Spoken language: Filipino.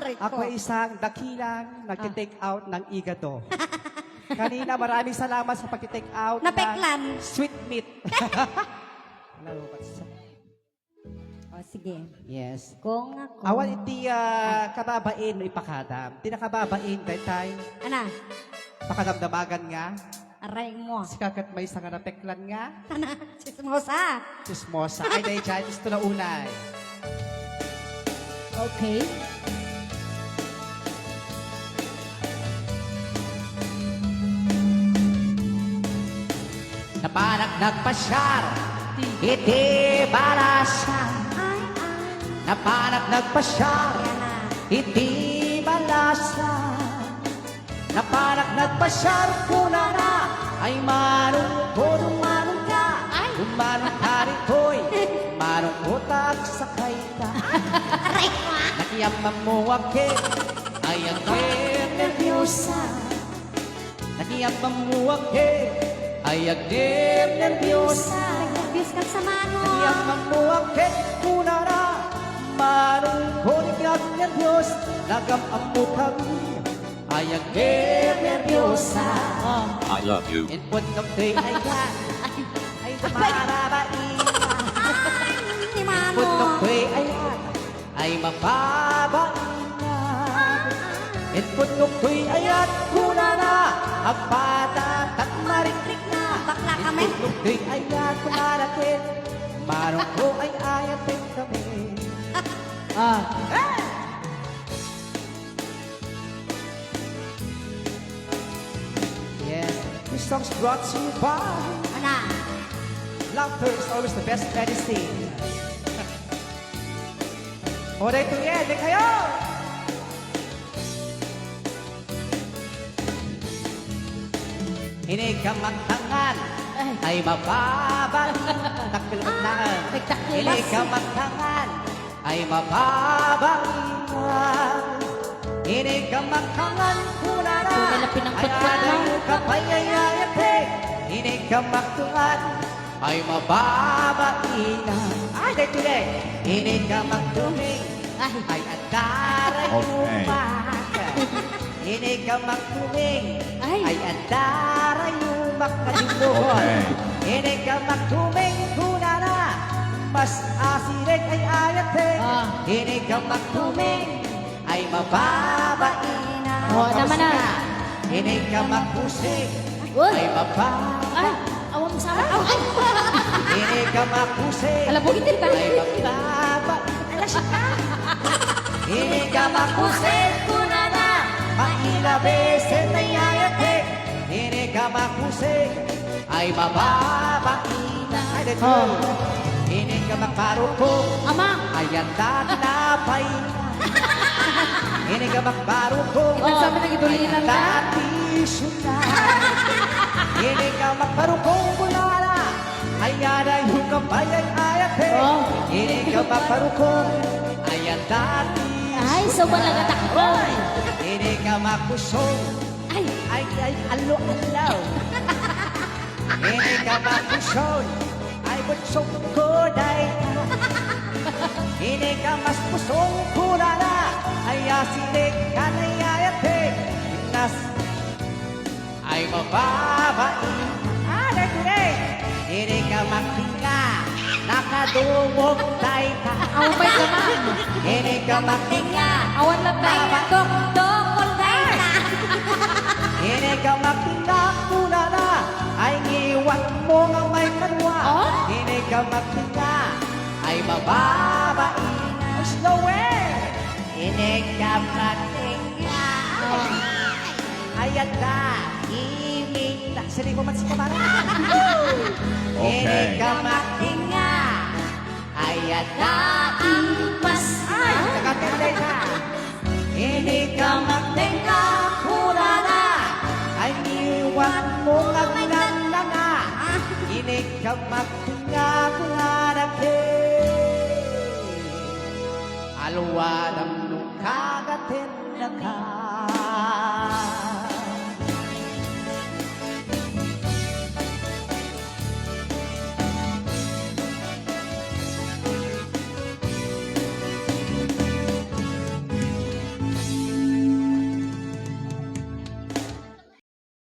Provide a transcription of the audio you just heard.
Ako ay isang dakilang nagtitake out ng igado. Kanina maraming salamat sa pagtitake out Napeklan. ng sweet meat. Hello, O, sige. yes. Kung ako... Awan iti kababain no ipakadam. Di na kababain daytay Ana, pakadamdamagan nga. aray mo. Si kakat may isang napeklan nga. Ana, chismosa. Chismosa. Ay dahil dyan, gusto na unay. Okay. Napanak nagpasyar, iti balasan. Napanak nagpasyar, Yan na. iti balasan. Napanak nagpasyar, kuna na, ay manong ko, dumanong ka. Dumanong ka rito'y, manong utak sakay ka. Nakiyaman mo ake, ay ake nervyosa. Nakiyaman mo ake, ay ake nervyosa. Nervyos ka sa mano. Nakiyaman mo ake, kuna na, manong ko nervyos. Nagamam mo kami, ay ake nervyosa. I love you. In punong kay ayan, ay dumarabain. Ni mano. Punong kay ayan, ay mababaingan. In punong kay ayan, kuna na, agpata at marikrik na. Bakla In kami. punong kay ayan, kumarakin, marong ko ay ayatin kami. Yes, this song's brought to you by Ana. Laughter is always the best medicine. O, dahil ito yan, di kayo! Hindi ka magtangan, ay mababaling. Takpilangan. Hindi ka magtangan, ay mababaling. Hindi ka magtangan, kuna na, Tunay na pinangkot-kot ay mo. anayo ka payayayate. Hindi ka magtangan, ay mababaingan. Ay, dahil ito yan, hindi ka magtuming, ay andaray Okay. umaga. Hindi ka magtuming, Ay. ay andaray umakalimuhon. Okay. Hindi ka magtuming, kuna na, mas asirig ay ayate. Hindi ka magtuming, ay mababainan. Oo, naman na. Hindi ka magpusing, Uy. ay mababainan. Ay, awan mo sa akin. Ay, Hindi ka magpusing, Alam, bukitin ka. ay mababainan. Alas ka. Hindi ka magpusing, kuna na, maila beses na yayate. Hindi ka magpusing, ay mababainan. Ay, dito. Hindi ka magparukong, Ama. ay ang tinapay na. Hindi ka magparukong, Oh, sabi na gidulinan ka. dati suna. Hindi ka magparukong bulala, ay yada yung kamay ay ayate. Oh. Hindi ka magparukong, ay ang dati Ay, so wala na takbo. Hindi ka magpusong, Ay, ay alo-alaw. Hindi ka magpusong, ay butsong ko dahil Hindi ka mas pusong kulala, ay asilig ka na yayate. Nas ay mababain. Today, hindi ka magtinga, nakadumog tayo ka. awan pa yung naman. Hindi ka magtinga, Awan lang tayo. Dok, tayo na. hindi ka magtinga, kulala, ay iwan mo nga may kanwa. Oh? Hindi ka magtinga, ay mababain. Slower! Hindi ka magtinga, ayan na, imita. Sali mo man si Kamara. Hindi Okay. ka magtinga, ayan na, ipas. Ay, nakatinday na. Hindi ka magtinga, kulala, ay iwan mo nga nga. Hindi ka magtinga, kulala, alwa ng nung kagatin na ka.